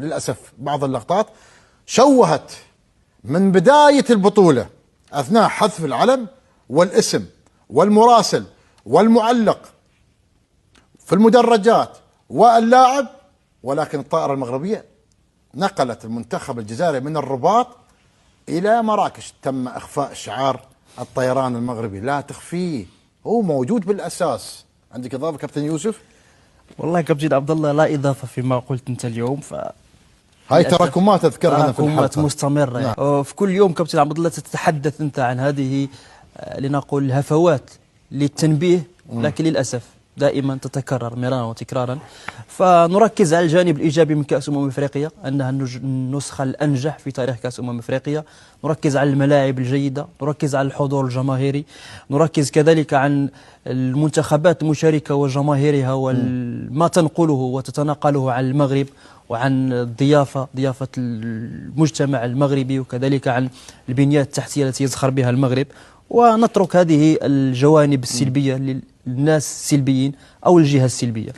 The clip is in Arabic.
للأسف بعض اللقطات شوهت من بداية البطولة أثناء حذف العلم والاسم والمراسل والمعلق في المدرجات واللاعب، ولكن الطائرة المغربية نقلت المنتخب الجزائري من الرباط إلى مراكش. تم إخفاء شعار الطيران المغربي، لا تخفيه، هو موجود بالأساس. عندك إضافة كابتن يوسف؟ والله كابتن عبد الله لا إضافة فيما قلت أنت اليوم. هاي تراكمات أذكرها في الحلقة، تراكمات مستمرة. نعم. في كل يوم كابتن عبد الله تتحدث أنت عن هذه لنقول هفوات للتنبيه، لكن للأسف دائما تتكرر مرارا وتكرارا. فنركز على الجانب الإيجابي من كأس أفريقيا، أنها النسخة الأنجح في تاريخ كأس أفريقيا. نركز على الملاعب الجيدة، نركز على الحضور الجماهيري، نركز كذلك عن المنتخبات المشاركة وجماهيرها وما تنقله وتتناقله عن المغرب، وعن ضيافة المجتمع المغربي، وكذلك عن البنيات التحتية التي يزخر بها المغرب. ونترك هذه الجوانب السلبية للناس السلبيين أو الجهة السلبية.